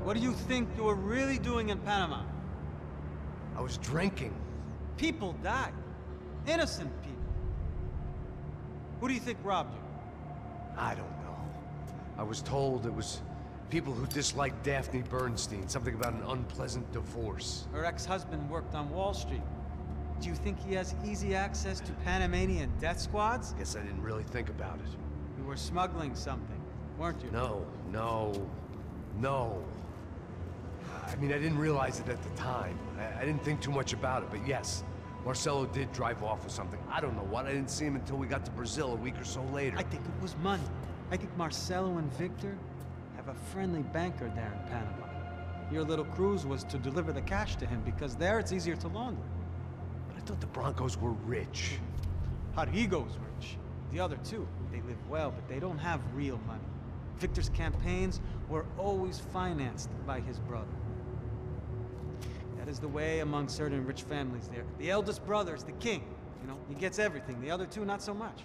What do you think you were really doing in Panama? I was drinking. People died. Innocent people. Who do you think robbed you? I don't know. I was told it was people who disliked Daphne Bernstein, something about an unpleasant divorce. Her ex-husband worked on Wall Street. Do you think he has easy access to Panamanian death squads? Guess I didn't really think about it. You were smuggling something, weren't you? No. I mean, I didn't realize it at the time. I didn't think too much about it, but yes, Marcelo did drive off with something. I don't know what. I didn't see him until we got to Brazil a week or so later. I think it was money. I think Marcelo and Victor have a friendly banker there in Panama. Your little cruise was to deliver the cash to him because there it's easier to launder. But I thought the Broncos were rich. Rodrigo's rich. The other two, they live well, but they don't have real money. Victor's campaigns were always financed by his brother. That is the way among certain rich families there. The eldest brother is the king. You know, he gets everything. The other two, not so much.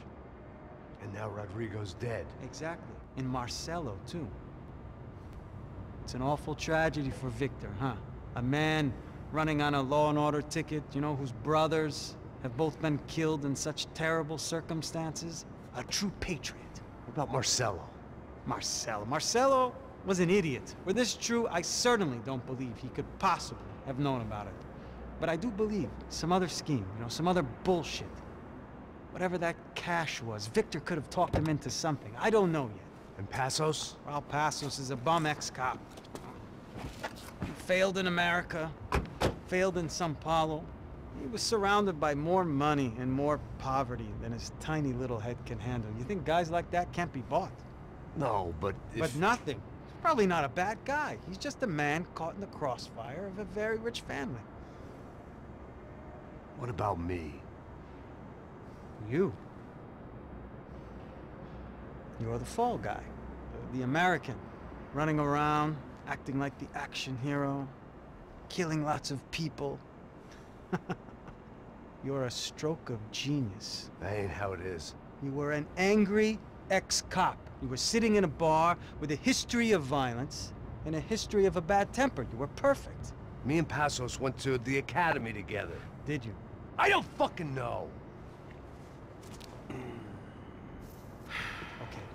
And now Rodrigo's dead. Exactly. And Marcelo, too. It's an awful tragedy for Victor, huh? A man running on a law and order ticket, you know, whose brothers have both been killed in such terrible circumstances. A true patriot. What about Marcelo? Marcelo was an idiot. Were this true, I certainly don't believe he could possibly have known about it. But I do believe some other scheme, you know, some other bullshit. Whatever that cash was, Victor could have talked him into something. I don't know yet. And Passos? Well, Passos is a bum ex-cop. He failed in America, failed in São Paulo. He was surrounded by more money and more poverty than his tiny little head can handle. You think guys like that can't be bought? No, but if... But nothing. He's probably not a bad guy. He's just a man caught in the crossfire of a very rich family. What about me? You. You're the fall guy. The American. Running around, acting like the action hero. Killing lots of people. You're a stroke of genius. That ain't how it is. You were an angry ex-cop. You were sitting in a bar with a history of violence and a history of a bad temper. You were perfect. Me and Passos went to the academy together. Did you? I don't fucking know! Okay,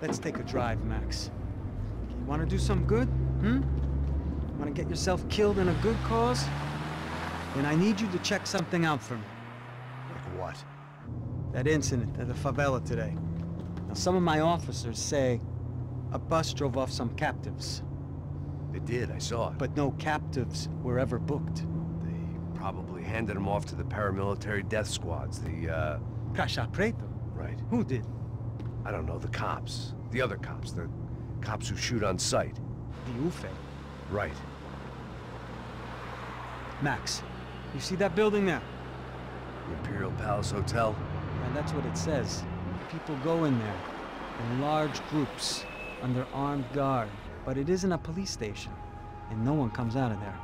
let's take a drive, Max. You want to do some good? Want to get yourself killed in a good cause? Then I need you to check something out for me. Like what? That incident at the favela today. Now, some of my officers say a bus drove off some captives. They did, I saw it. But no captives were ever booked. They probably handed them off to the paramilitary death squads, the, Caixa Preto? Right. Who did? I don't know, the cops. The other cops, the cops who shoot on sight. The UFE. Right. Max, you see that building there? The Imperial Palace Hotel? And that's what it says. People go in there, in large groups, under armed guard. But it isn't a police station, and no one comes out of there.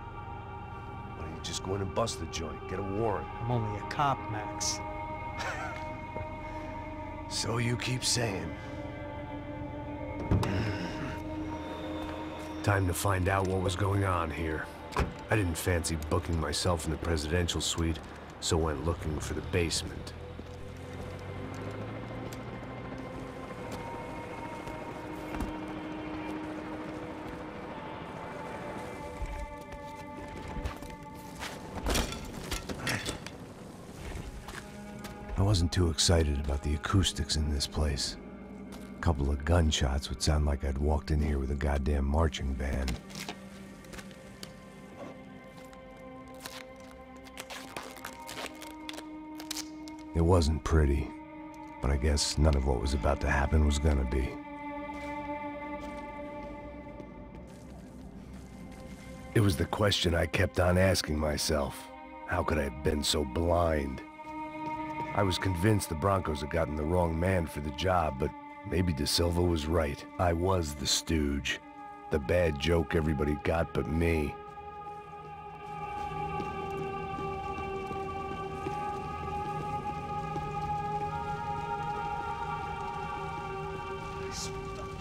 Why don't you just go in and bust the joint, get a warrant? I'm only a cop, Max. So you keep saying. Time to find out what was going on here. I didn't fancy booking myself in the presidential suite, so went looking for the basement. I wasn't too excited about the acoustics in this place. A couple of gunshots would sound like I'd walked in here with a goddamn marching band. It wasn't pretty, but I guess none of what was about to happen was gonna be. It was the question I kept on asking myself. How could I have been so blind? I was convinced the Broncos had gotten the wrong man for the job, but maybe De Silva was right. I was the stooge. The bad joke everybody got but me.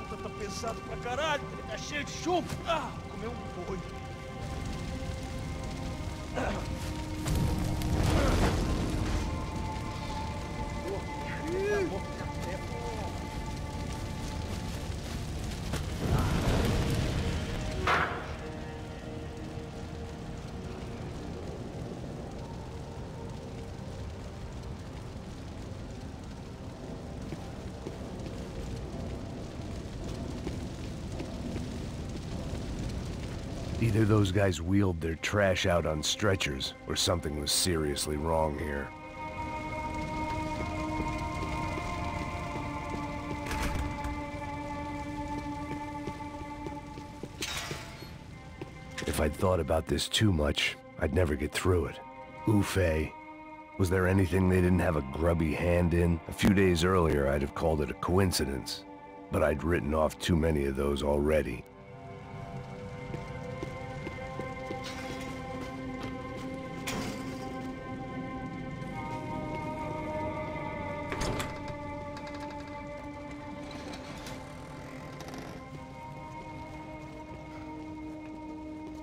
Puta, tá pesado pra caralho. Tá cheio de chumbo. Ah, comeu um boi. Either those guys wheeled their trash out on stretchers, or something was seriously wrong here. If I'd thought about this too much, I'd never get through it. Oof, eh? Was there anything they didn't have a grubby hand in? A few days earlier, I'd have called it a coincidence, but I'd written off too many of those already.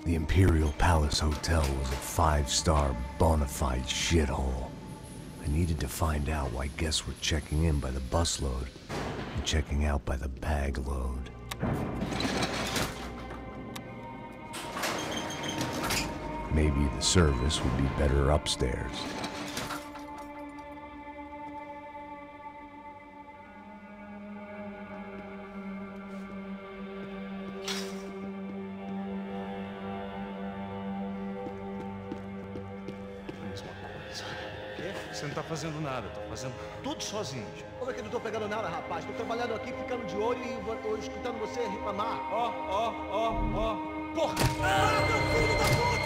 The Imperial Palace Hotel was a five-star, bona fide shithole. I needed to find out why guests were checking in by the busload and checking out by the bag load. Maybe the service would be better upstairs. Você não tá fazendo nada, tô fazendo tudo sozinho. Como é que eu não tô pegando nada, rapaz? Tô trabalhando aqui, ficando de olho e tô escutando você reclamar. Ó. Porra! Ah, meu filho da puta!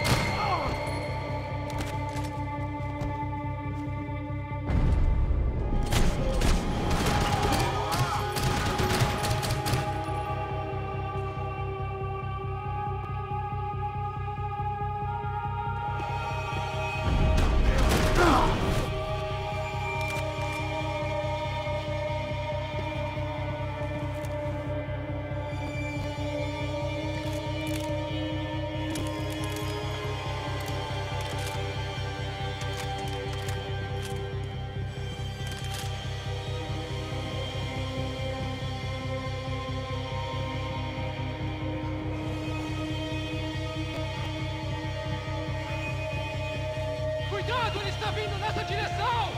Cuidado, ele está vindo nessa direção!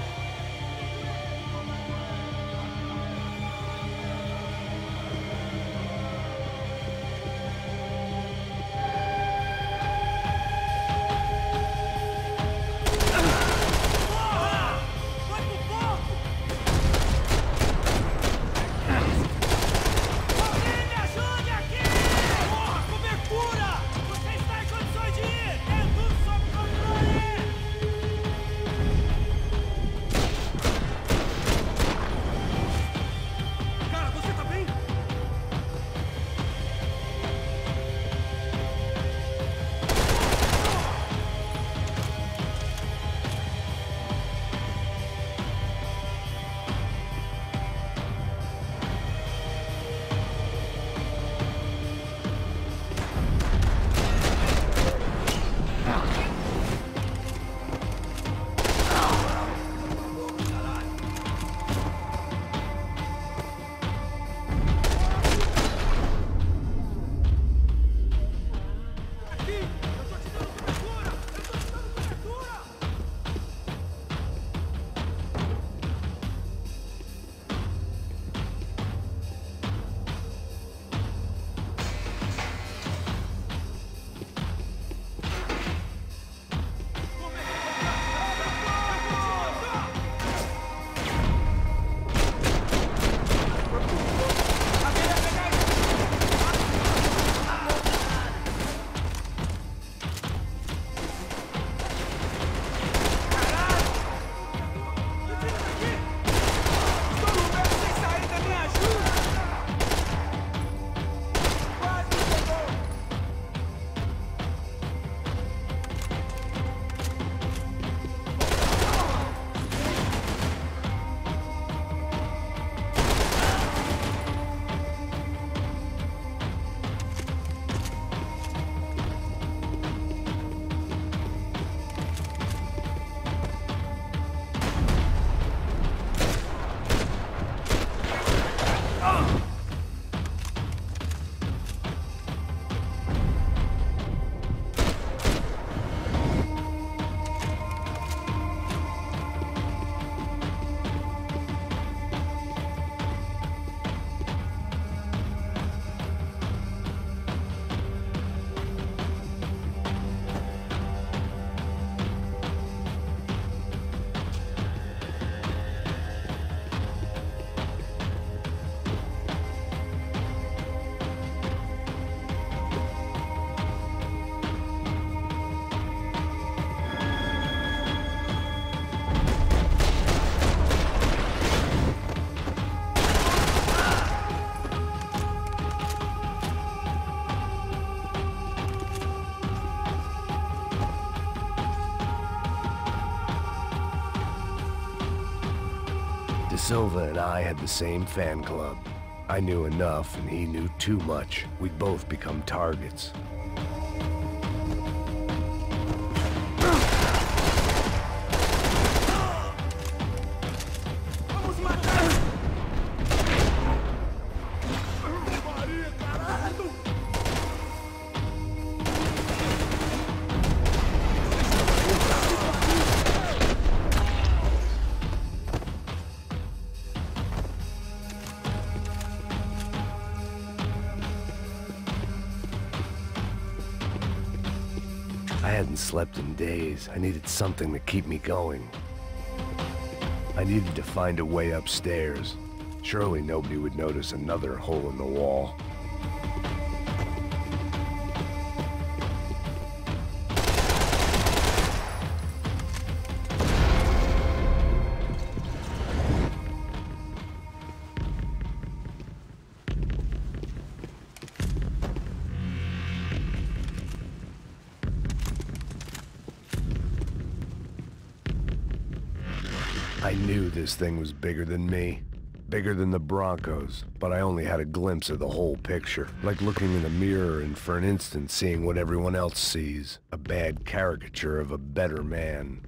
Silva and I had the same fan club. I knew enough and he knew too much. We'd both become targets. I hadn't slept in days. I needed something to keep me going. I needed to find a way upstairs. Surely nobody would notice another hole in the wall. I knew this thing was bigger than me, bigger than the Broncos, but I only had a glimpse of the whole picture, like looking in a mirror and for an instant seeing what everyone else sees, a bad caricature of a better man.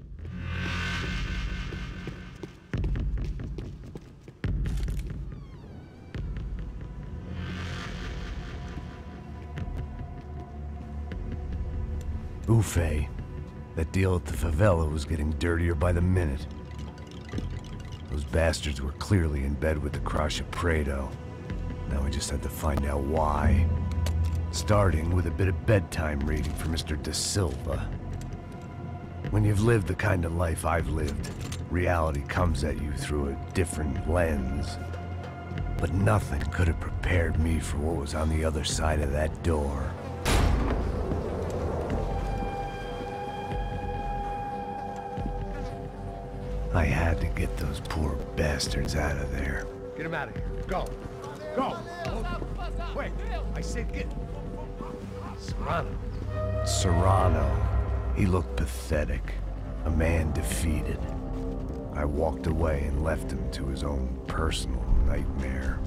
Ufe, that deal at the favela was getting dirtier by the minute. Those bastards were clearly in bed with the Crusher Prado. Now we just had to find out why. Starting with a bit of bedtime reading for Mr. Da Silva. When you've lived the kind of life I've lived, reality comes at you through a different lens. But nothing could have prepared me for what was on the other side of that door. I had to get those poor bastards out of there. Get him out of here. Go. Go. Wait. I said get. Serrano. Serrano. He looked pathetic. A man defeated. I walked away and left him to his own personal nightmare.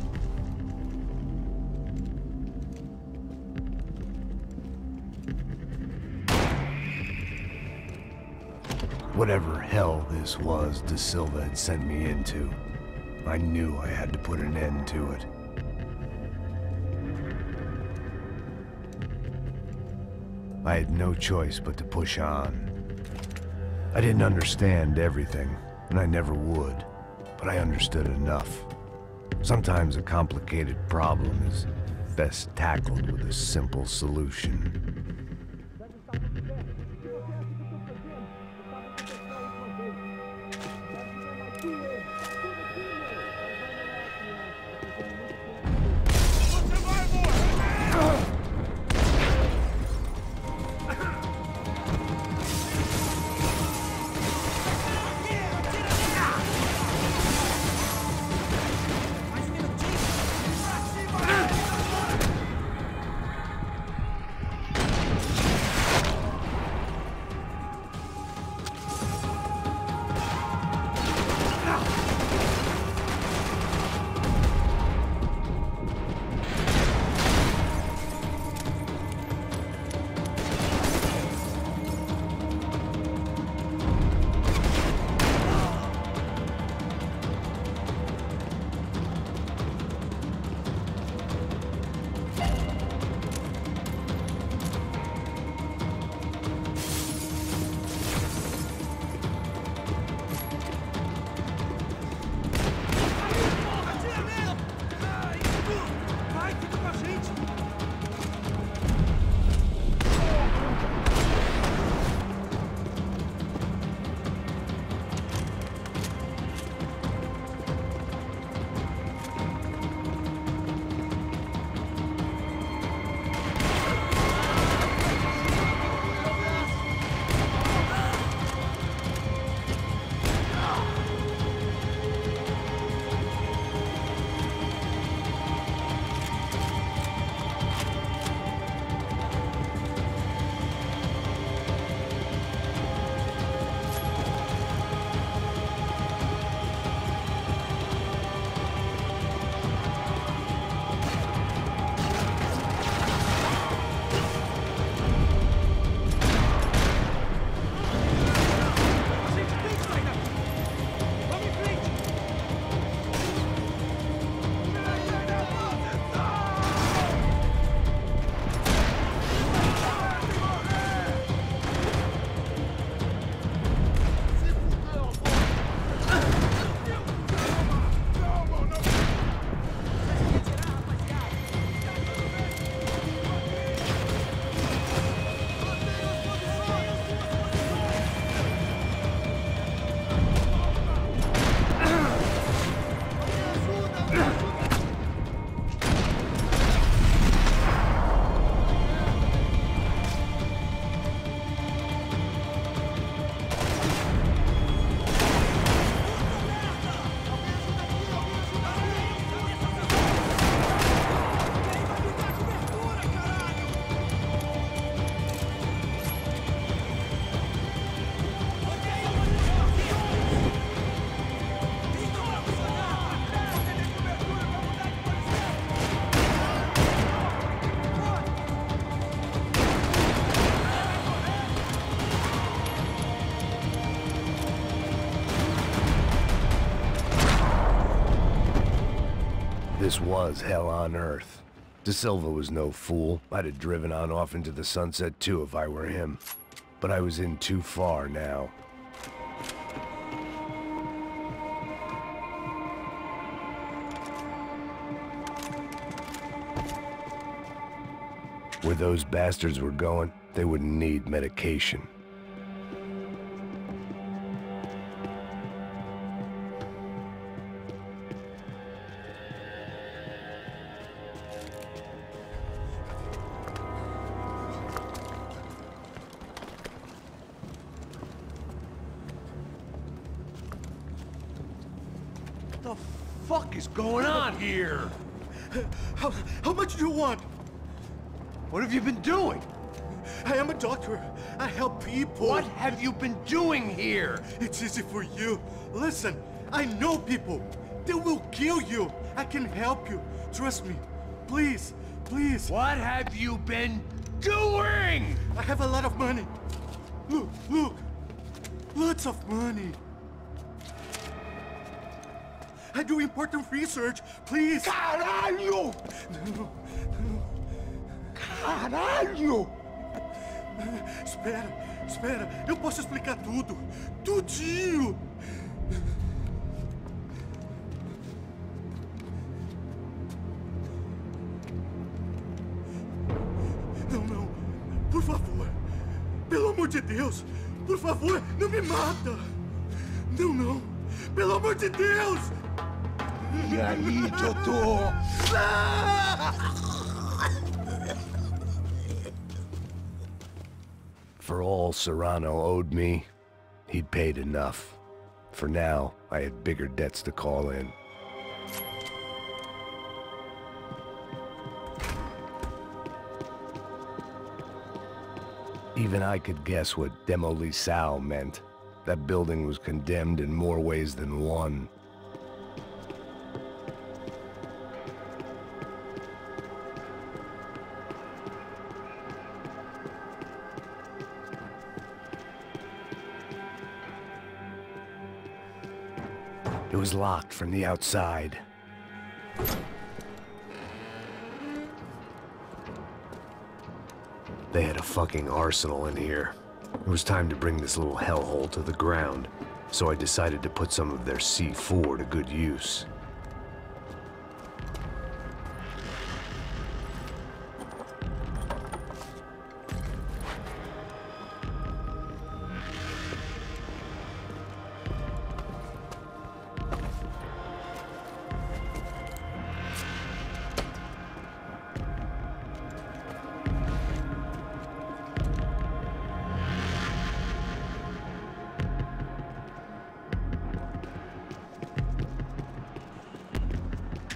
Whatever hell this was Da Silva had sent me into, I knew I had to put an end to it. I had no choice but to push on. I didn't understand everything, and I never would, but I understood enough. Sometimes a complicated problem is best tackled with a simple solution. This was hell on earth. De Silva was no fool. I'd have driven on off into the sunset too if I were him. But I was in too far now. Where those bastards were going, they wouldn't need medication. What the fuck is going on here? How much do you want? What have you been doing? I am a doctor. I help people. What have you been doing here? It's easy for you. Listen, I know people. They will kill you. I can help you. Trust me. Please, please. What have you been doing? I have a lot of money. Look, look. Lots of money. I do important research. Please. Caralho! No. Caralho! Espera. Eu posso explicar tudo. Tudinho. Não. Por favor. Pelo amor de Deus. Por favor, não me mata. Não. Pelo amor de Deus. E aí, doutor? For all Serrano owed me, he'd paid enough. For now, I had bigger debts to call in. Even I could guess what Demolisal meant. That building was condemned in more ways than one. It was locked from the outside. They had a fucking arsenal in here. It was time to bring this little hellhole to the ground, so I decided to put some of their C4 to good use.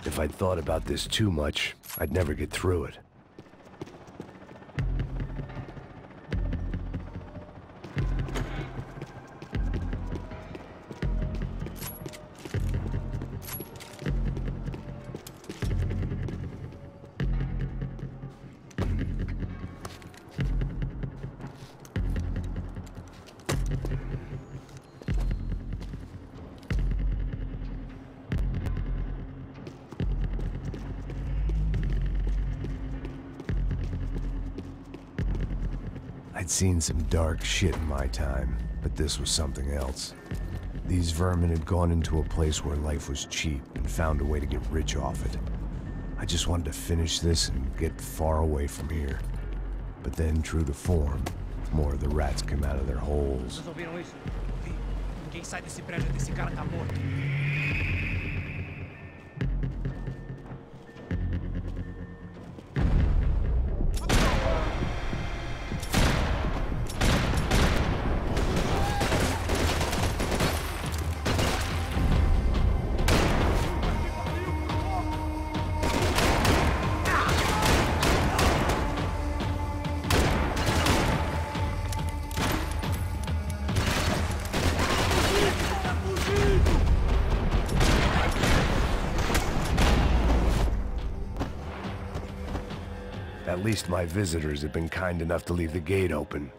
If I'd thought about this too much, I'd never get through it. I'd seen some dark shit in my time, but this was something else. These vermin had gone into a place where life was cheap and found a way to get rich off it. I just wanted to finish this and get far away from here. But then, true to form, more of the rats came out of their holes. Vocês ouviram isso? Vi. Ninguém sai desse prédio até esse cara tá morto. At least my visitors had been kind enough to leave the gate open.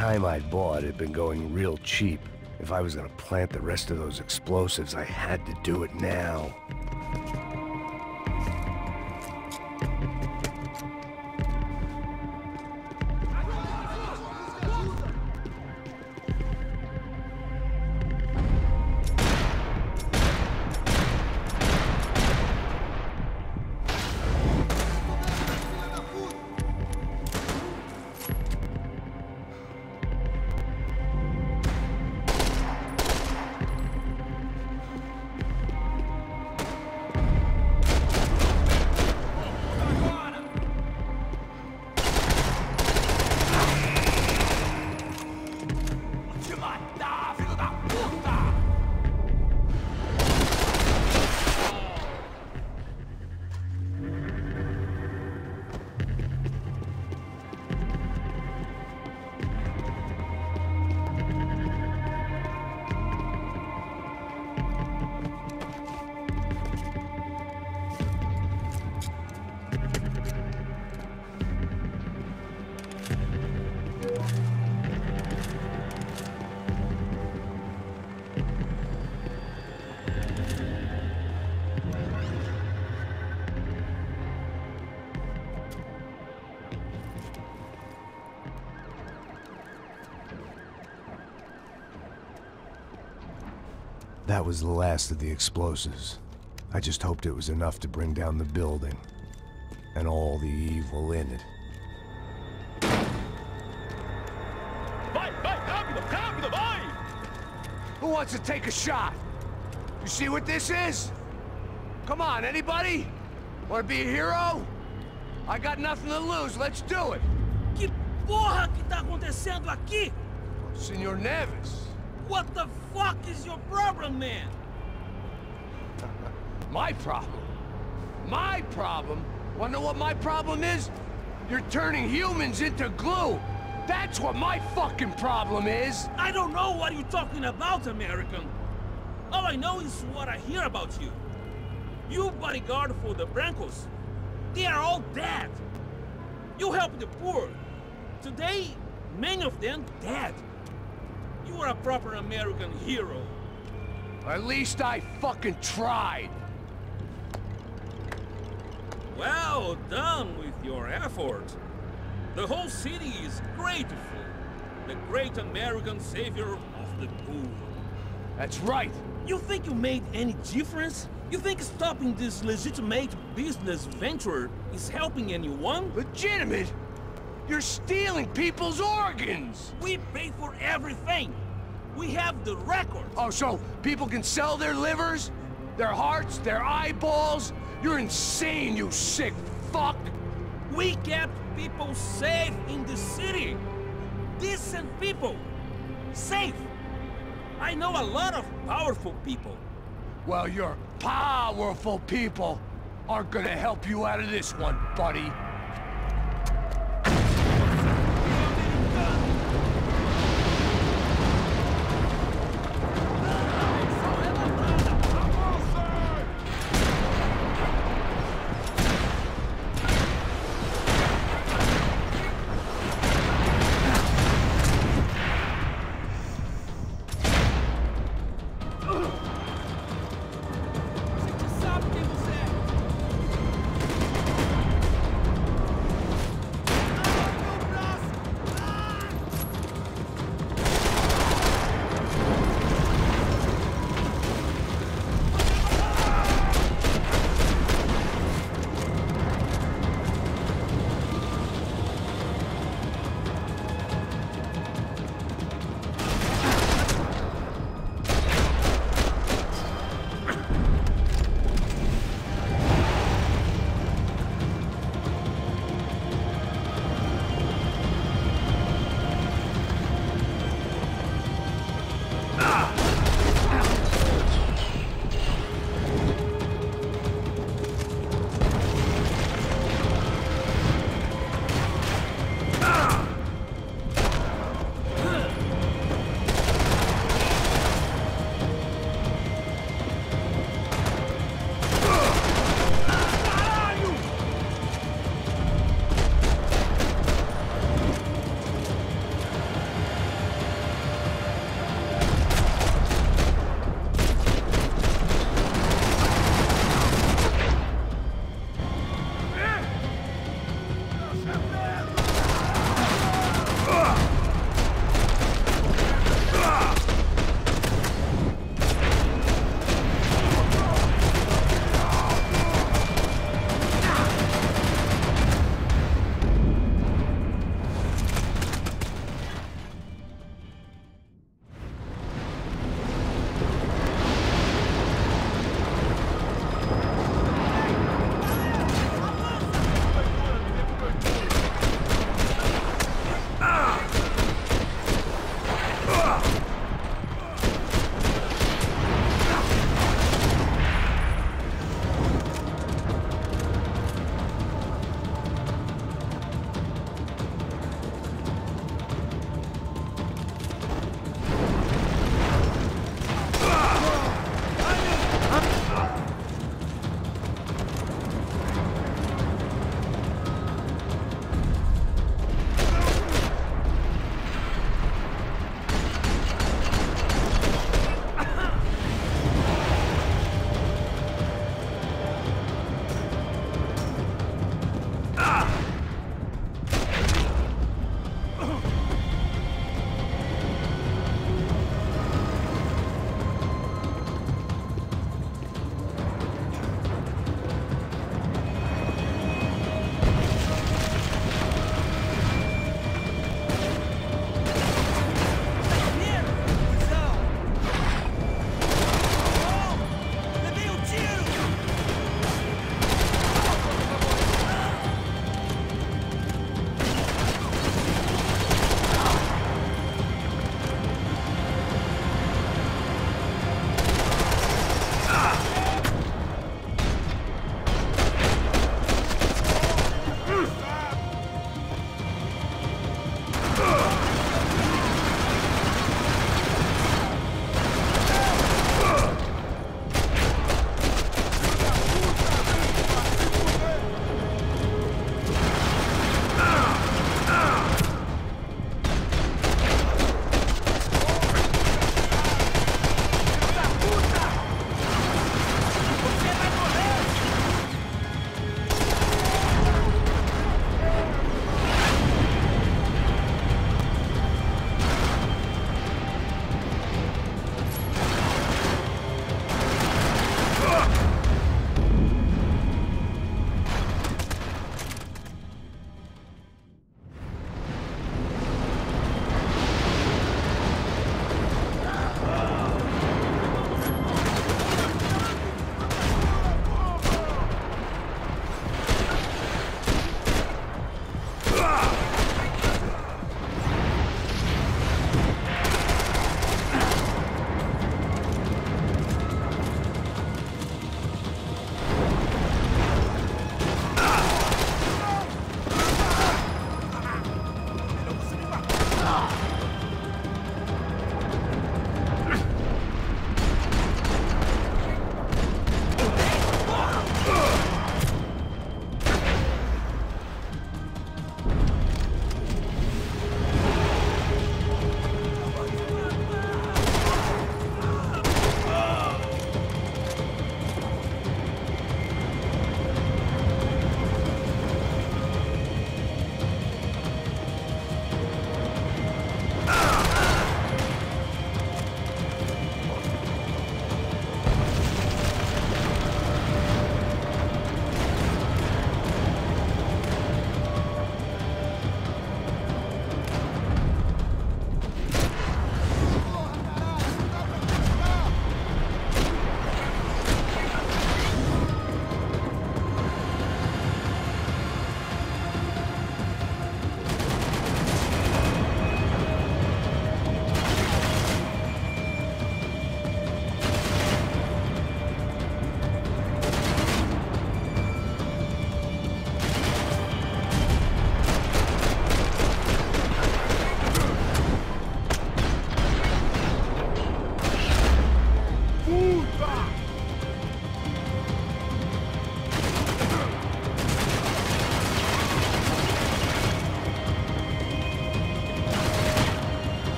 time I'd bought had been going real cheap. If I was gonna plant the rest of those explosives, I had to do it now. That was the last of the explosives. I just hoped it was enough to bring down the building. And all the evil in it. Vai, rápido, rápido, vai! Who wants to take a shot? You see what this is? Come on, anybody? Want to be a hero? I got nothing to lose, let's do it! Que porra que tá acontecendo aqui? Senor Neves. What the fuck is your problem, man? My problem? My problem? Wanna know what my problem is? You're turning humans into glue! That's what my fucking problem is! I don't know what you're talking about, American. All I know is what I hear about you. You bodyguard for the Brancos. They are all dead. You help the poor. Today, many of them dead. You are a proper American hero. At least I fucking tried. Well done with your effort. The whole city is grateful. The great American savior of the poor. That's right. You think you made any difference? You think stopping this legitimate business venture is helping anyone? Legitimate? You're stealing people's organs! We pay for everything. We have the records. Oh, so people can sell their livers? Their hearts? Their eyeballs? You're insane, you sick fuck! We kept people safe in the city. Decent people. Safe. I know a lot of powerful people. Well, your powerful people aren't gonna help you out of this one, buddy.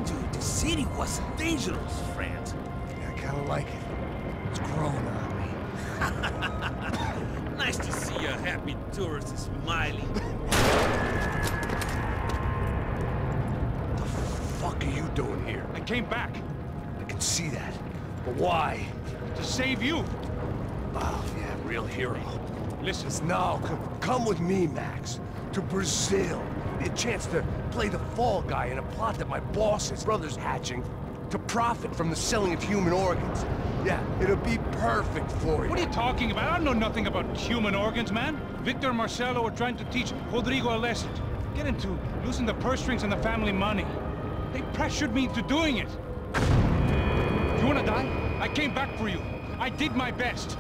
told you the city was dangerous, friend. Yeah, I kinda like it. It's growing on me. Nice to see a happy tourist smiling. What the fuck are you doing here? I came back I can see that. But why? to save you. Oh, yeah, real hero. Listen, No, come with me, Max. To Brazil. A chance to play the fall guy in a plot that my boss's brother's hatching to profit from the selling of human organs. Yeah, it'll be perfect for you. what are you talking about? I know nothing about human organs, man. Victor and Marcelo are trying to teach Rodrigo a lesson. Get into losing the purse strings and the family money. They pressured me into doing it. You wanna die? I came back for you. I did my best.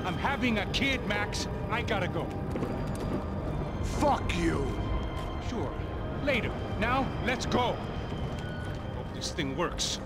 I'm having a kid, Max. I gotta go. Fuck you! Sure. Later. Now, let's go. Hope this thing works.